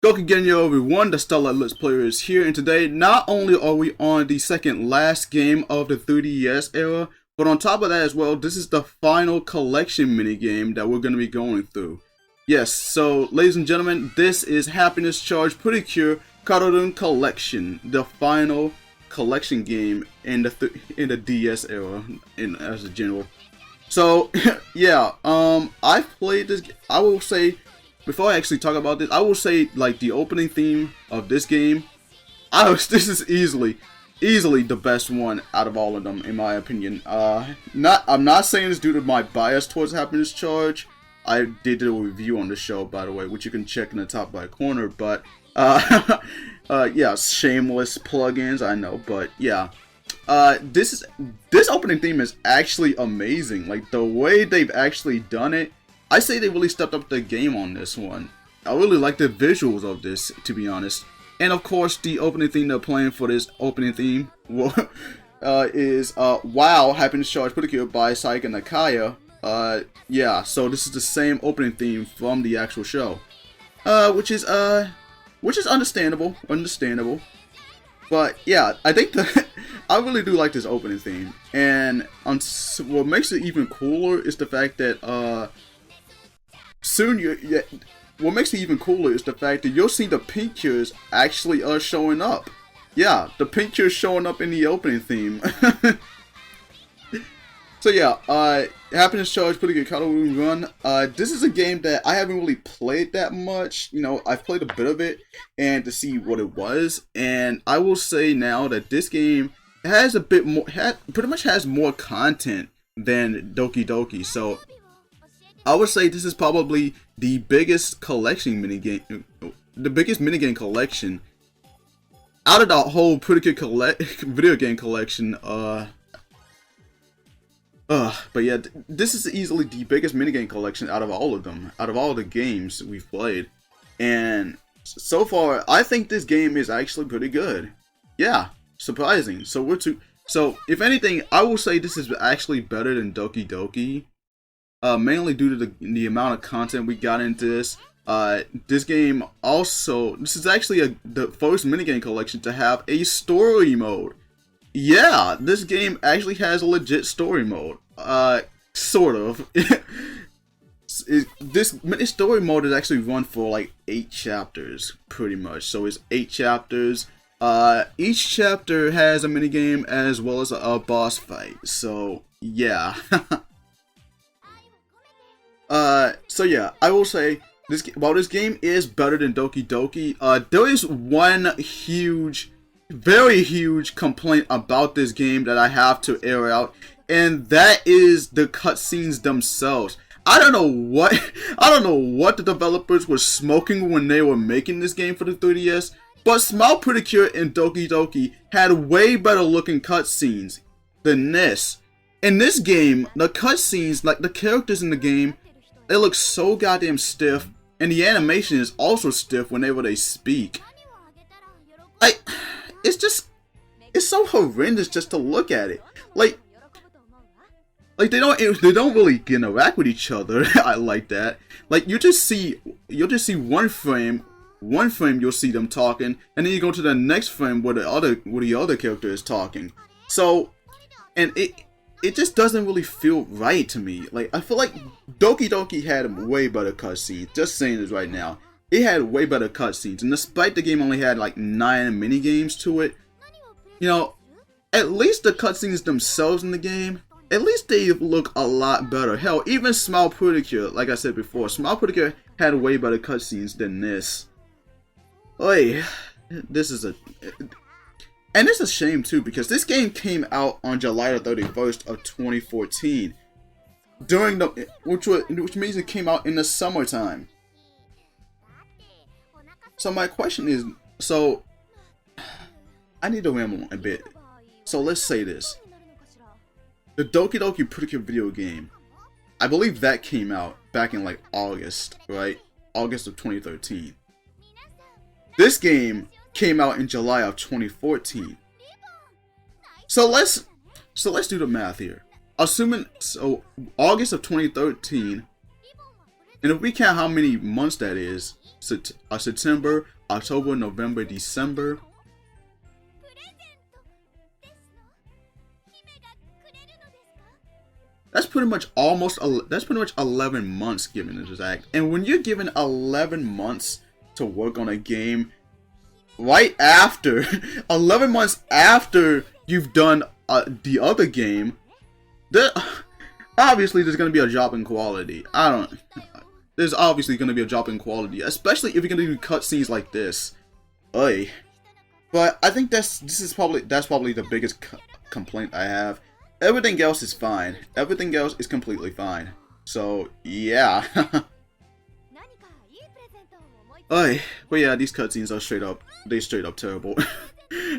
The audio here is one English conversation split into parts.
Welcome again, yo everyone, the Starlight Let's Player is here, and today not only are we on the second last game of the 3DS era, but on top of that as well, this is the final collection minigame that we're going to be going through. Yes, so ladies and gentlemen, this is Happiness Charge Pretty Cure Kawarun Collection, the final collection game in the DS era, as a general. So yeah, I played this. I will say, before I actually talk about this, I will say like the opening theme of this game, this is easily the best one out of all of them in my opinion. I'm not saying this due to my bias towards Happiness Charge. I did a review on the show, by the way, which you can check in the top right corner. But yeah, shameless plugins, I know, but yeah. This opening theme is actually amazing. Like the way they've actually done it, I say they really stepped up the game on this one. I really like the visuals of this, to be honest. And of course, the opening theme they're playing for this opening theme is Wow, Happiness Charge Pretty Cure by Saiarks and Nakaya. Yeah, so this is the same opening theme from the actual show, which is understandable. But yeah, I think I really do like this opening theme, and what makes it even cooler is the fact that what makes it even cooler is the fact that you'll see the pink cures actually showing up. Yeah, the pink cures showing up in the opening theme. So yeah, Happiness Charge Pretty Good Kawarun Run. This is a game that I haven't really played that much. You know, I've played a bit of it and to see what it was, and I will say now that this game has a bit more, pretty much has more content than Doki Doki. So I would say this is probably the biggest collection minigame, the biggest minigame collection out of the whole Pretty Good video game collection. But yeah, this is easily the biggest minigame collection out of all of them, out of all the games we've played. And so far, I think this game is actually pretty good. Yeah, surprising. So if anything, I will say this is actually better than Doki Doki. Mainly due to the amount of content we got into this. This game also, this is actually the first minigame collection to have a story mode. Yeah, this game actually has a legit story mode. Sort of. This story mode is actually run for like 8 chapters, pretty much. So it's 8 chapters. Each chapter has a minigame as well as a boss fight. So yeah. So yeah, I will say while this game is better than Doki Doki, there is one very huge complaint about this game that I have to air out, and that is the cutscenes themselves. I don't know what the developers were smoking when they were making this game for the 3DS, but Smile Pretty Cure and Doki Doki had way better looking cutscenes than this. In this game, the cutscenes, like the characters in the game, they look so goddamn stiff, and the animation is also stiff whenever they speak. It's so horrendous just to look at it. Like they don't really interact with each other. I like that. Like you'll just see one frame you'll see them talking, and then you go to the next frame where the other character is talking. So, and it just doesn't really feel right to me. Like I feel like Doki Doki had way better cutscenes. Just saying this right now. It had way better cutscenes, and despite the game only had like 9 minigames to it, you know, at least the cutscenes themselves in the game, at least they look a lot better. Hell, even Smile Pretty Cure, like I said before, Smile Pretty Cure had way better cutscenes than this. Oy, this is and it's a shame too, because this game came out on July the 31st of 2014, which means it came out in the summertime. So my question is, so I need to ramble a bit. So let's say this. The Doki Doki Pretty Cure video game, I believe that came out back in like August, right? August of 2013. This game came out in July of 2014. So let's do the math here. Assuming, so August of 2013, and if we count how many months that is, September, October, November, December. That's pretty much 11 months given this act. And when you're given 11 months to work on a game, right after 11 months after you've done the other game, obviously there's going to be a drop in quality. There's obviously going to be a drop in quality, especially if you're going to do cutscenes like this. Oy. But I think that's probably the biggest complaint I have. Everything else is fine. Everything else is completely fine. So yeah. Oy. But yeah, these cutscenes are straight up terrible.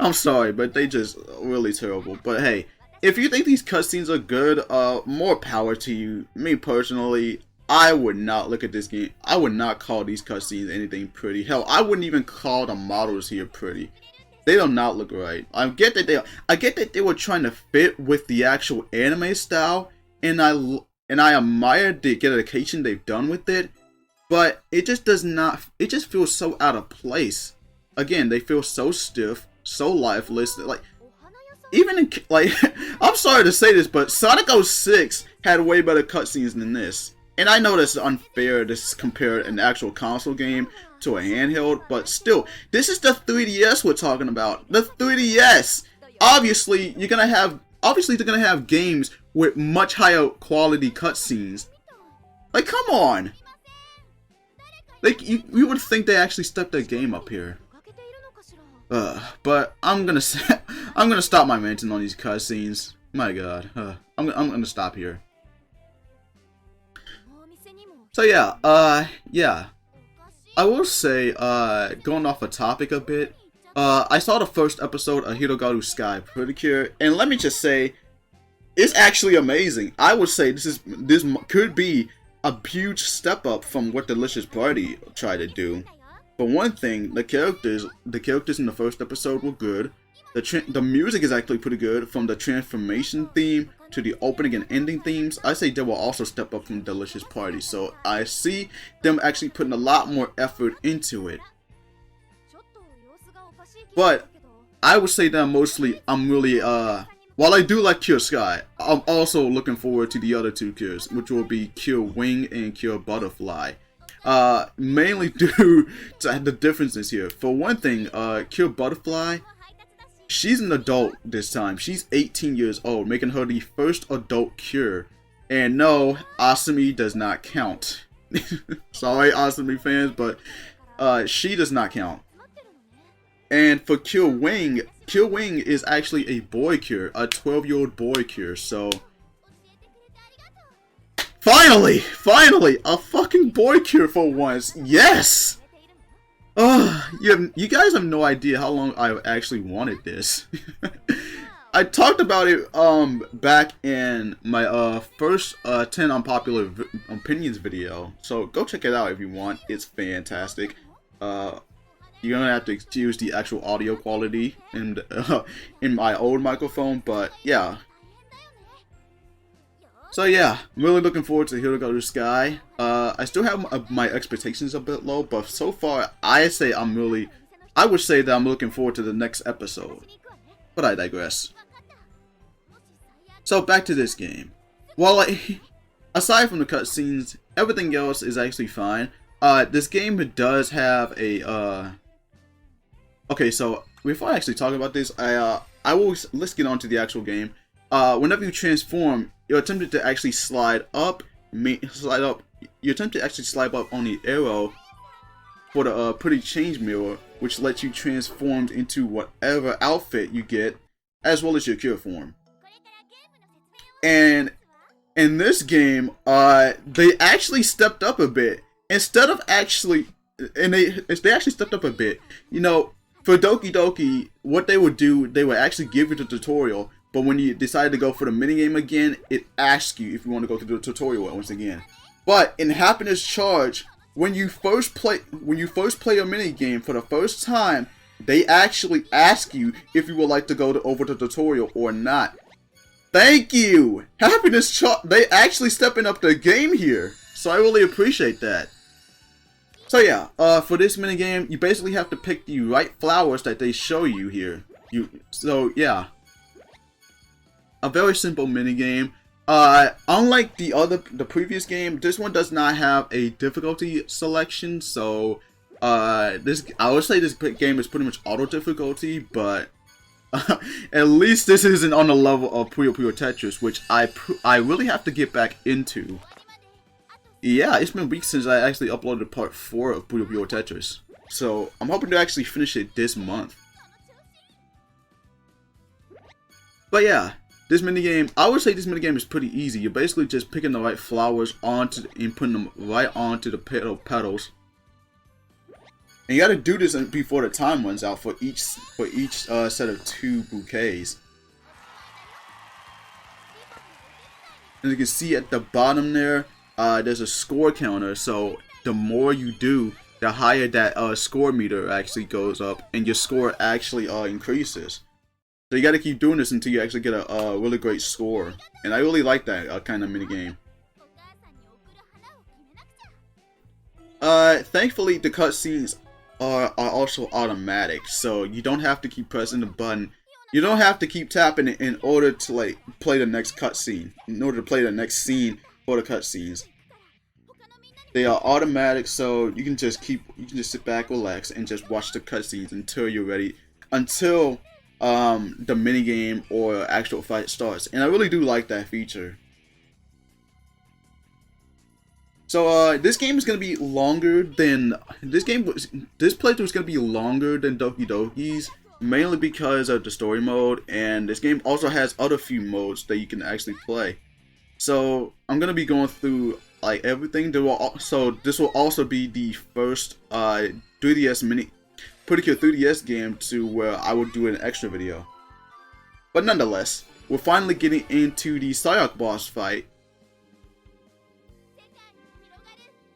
I'm sorry, but they just really terrible. But hey, if you think these cutscenes are good, more power to you. Me personally, I would not look at this game. I would not call these cutscenes anything pretty. Hell, I wouldn't even call the models here pretty. They do not look right. I get that they were trying to fit with the actual anime style, and I admire the dedication they've done with it, but it just does not. It just feels so out of place. Again, they feel so stiff, so lifeless. Like even in, like I'm sorry to say this, but Sonic 06 had way better cutscenes than this. And I know this is unfair. This is compared an actual console game to a handheld, but still, this is the 3DS we're talking about. The 3DS. Obviously, they're gonna have games with much higher quality cutscenes. Like, come on. Like, you would think they actually stepped their game up here. But I'm gonna stop my ranting on these cutscenes. My God. I'm gonna stop here. So yeah, yeah. I will say, going off a topic a bit, I saw the first episode of Hirogaru Sky Pretty, and let me just say, it's actually amazing. I would say this could be a huge step up from what Delicious Party tried to do. For one thing, the characters in the first episode were good. The music is actually pretty good, from the transformation theme to the opening and ending themes. I say they will also step up from Delicious Party, so I see them actually putting a lot more effort into it. But I would say that I'm really while I do like Cure Sky, I'm also looking forward to the other two cures, which will be Cure Wing and Cure Butterfly. Mainly due to the differences here. For one thing, Cure Butterfly, she's an adult this time. She's 18 years old, making her the first adult cure. And no, Asumi does not count. Sorry, Asumi fans, but she does not count. And for Cure Wing is actually a boy cure, a 12-year-old boy cure. So finally, a fucking boy cure for once. Yes. You guys have no idea how long I actually wanted this. I talked about it back in my first 10 unpopular opinions video, so go check it out if you want. It's fantastic. You're gonna have to excuse the actual audio quality in my old microphone, but yeah. So yeah, I'm really looking forward to Hirogaru Sky. I still have my expectations a bit low, but so far I would say that I'm looking forward to the next episode. But I digress. So back to this game. Well, aside from the cutscenes, everything else is actually fine. This game does have a okay, so before I actually talk about this, let's get on to the actual game. Whenever you transform, you're attempted to actually slide up. You attempt to actually slide up on the arrow for the pretty change mirror, which lets you transform into whatever outfit you get, as well as your cure form. And in this game, they actually stepped up a bit. Instead of actually, they actually stepped up a bit. You know, for Doki Doki, what they would do, they would actually give you the tutorial. But when you decide to go for the minigame again, it asks you if you want to go through the tutorial once again. But in Happiness Charge, when you first play a minigame for the first time, they actually ask you if you would like to go over the tutorial or not. Thank you! Happiness Charge, they actually stepping up the game here. So I really appreciate that. So yeah, for this minigame, you basically have to pick the right flowers that they show you here. So yeah, a very simple minigame. Unlike the previous game, this one does not have a difficulty selection. So I would say this game is pretty much auto difficulty, but at least this isn't on the level of Puyo Puyo Tetris, which I really have to get back into. Yeah, it's been weeks since I actually uploaded part 4 of Puyo Puyo Tetris, so I'm hoping to actually finish it this month. But yeah, this minigame, I would say this minigame is pretty easy. You're basically just picking the right flowers and putting them right onto the petals. And you gotta do this before the time runs out for each set of 2 bouquets. And you can see at the bottom there, there's a score counter. So the more you do, the higher that score meter actually goes up, and your score actually increases. So you gotta keep doing this until you actually get a really great score. And I really like that kind of minigame. Thankfully, the cutscenes are also automatic, so you don't have to keep pressing the button. You don't have to keep tapping it in order to like play the next cutscene. In order to play the next scene for the cutscenes, they are automatic, so you can just sit back, relax, and just watch the cutscenes until you're ready. Until the minigame or actual fight starts, and I really do like that feature. So this game is gonna be longer than this playthrough is gonna be longer than Doki Doki's, mainly because of the story mode, and this game also has other few modes that you can actually play. So I'm gonna be going through like everything. So this will also be the first 3DS Pretty Cure 3DS game to where I will do an extra video. But nonetheless, we're finally getting into the Saiarks boss fight.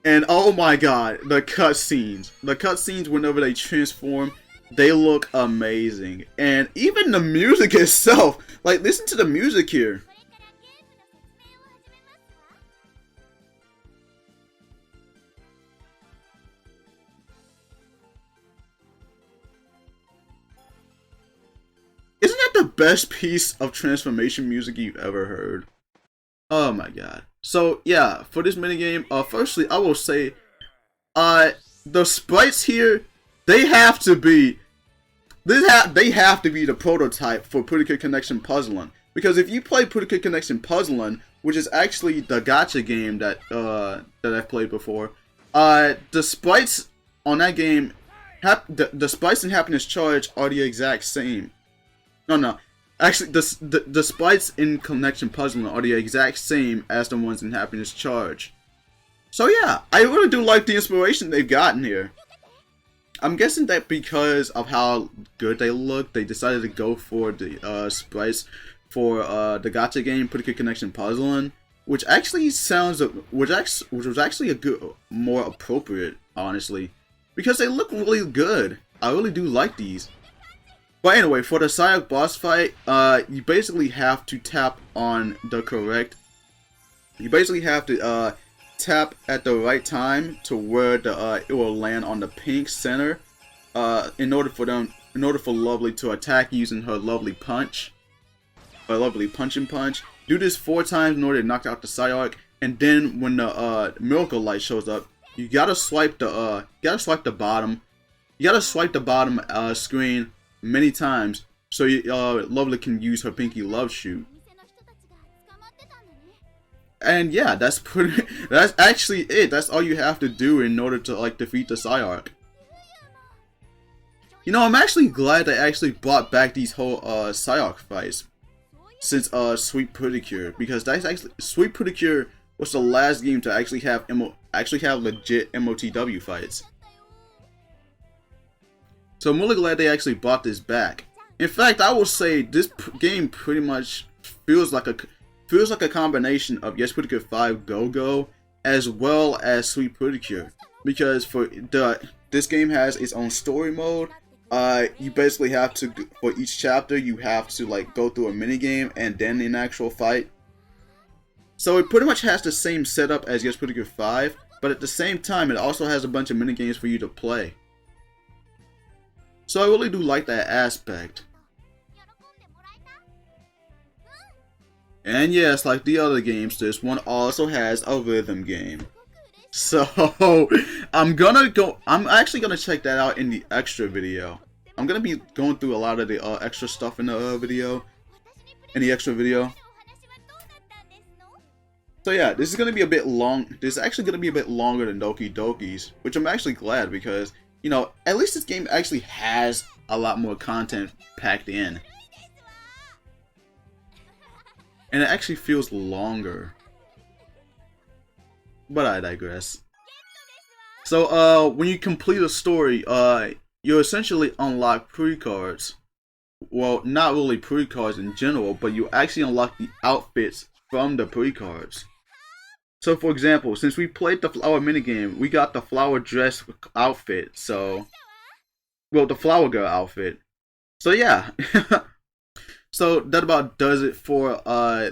And oh my god, the cutscenes. The cutscenes whenever they transform, they look amazing. And even the music itself, like listen to the music here. Isn't that the best piece of transformation music you've ever heard? Oh my god. So yeah, for this minigame, firstly I will say, the sprites here, they have to be the prototype for Pretty Cure Connection Puzzling. Because if you play Pretty Cure Connection Puzzling, which is actually the gacha game that I've played before, the sprites on that game, the sprites in Happiness Charge are the exact same. No. Actually, the sprites in Connection Puzzling are the exact same as the ones in Happiness Charge. So yeah, I really do like the inspiration they've gotten here. I'm guessing that because of how good they look, they decided to go for the sprites for the gacha game Pretty Cure Connection Puzzling, which actually was actually a good, more appropriate, honestly, because they look really good. I really do like these. But anyway, for the Saiarks boss fight, you basically have to tap on the correct. You basically have to tap at the right time to where it will land on the pink center. In order for Lovely to attack using her lovely punch, her lovely punch. Do this 4 times in order to knock out the Saiark, and then when the miracle light shows up, you gotta swipe the bottom. You gotta swipe the bottom screen many times so Lovely can use her Pinky Love Shoot. And yeah, that's actually it. That's all you have to do in order to like defeat the Saiark. You know, I'm actually glad they actually brought back these whole Saiark fights since Sweet Pretty Cure, because that's actually Sweet Pretty Cure was the last game to actually have legit MOTW fights. So I'm really glad they actually brought this back. In fact, I will say this game pretty much feels like a combination of Yes Pretty Cure 5 Go-Go as well as Sweet Pretty Cure, because this game has its own story mode. You basically have to, for each chapter, you have to like go through a minigame and then an actual fight. So it pretty much has the same setup as Yes Pretty Cure 5, but at the same time, it also has a bunch of minigames for you to play. So I really do like that aspect. And yes, like the other games, this one also has a rhythm game. So I'm actually gonna check that out in the extra video. I'm gonna be going through a lot of the extra stuff in the extra video. So yeah, this is gonna be a bit long. This is actually gonna be a bit longer than Doki Doki's, which I'm actually glad because, you know, at least this game actually has a lot more content packed in. And it actually feels longer. But I digress. So when you complete a story, you essentially unlock pre-cards. Well, not really pre-cards in general, but you actually unlock the outfits from the pre-cards. So for example, since we played the flower minigame, we got the flower dress outfit, so... Well, the flower girl outfit. So yeah. So that about does it for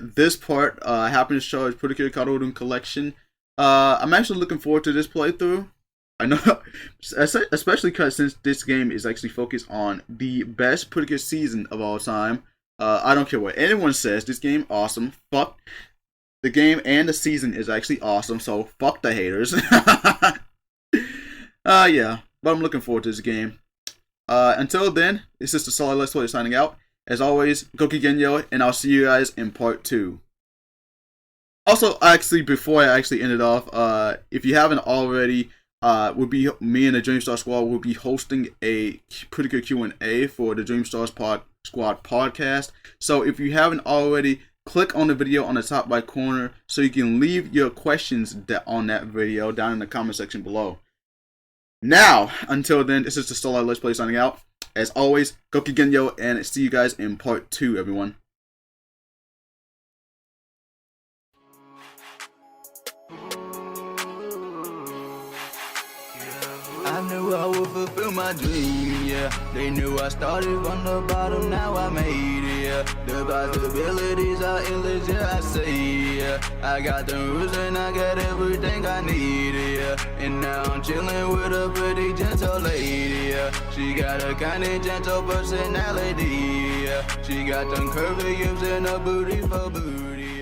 this part. Happiness Charge Pretty Cure Kawarun Collection. I'm actually looking forward to this playthrough. I know, especially because since this game is actually focused on the best Pretty Cure season of all time. I don't care what anyone says, this game awesome. Fuck. The game and the season is actually awesome, so fuck the haters. Yeah, but I'm looking forward to this game. Until then, this is the Starlight Let's Play signing out. As always, Goki Genyo, and I'll see you guys in part 2. Also, actually, before I actually end it off, if you haven't already, me and the Dreamstar Squad will be hosting a Pretty Good Q&A for the Dreamstar Squad podcast. So if you haven't already, click on the video on the top right corner so you can leave your questions on that video down in the comment section below. Now, until then, this is the Starlight Let's Play signing out. As always, Goki Genyo, and see you guys in part 2, everyone. I knew I would fulfill my dream, yeah. They knew I started from the bottom, now I made it, yeah. The possibilities are endless, yeah, I say, yeah. I got the rules and I got everything I need, yeah. And now I'm chilling with a pretty gentle lady, yeah. She got a kinda gentle personality, yeah. She got them curvy hips and a booty for booty.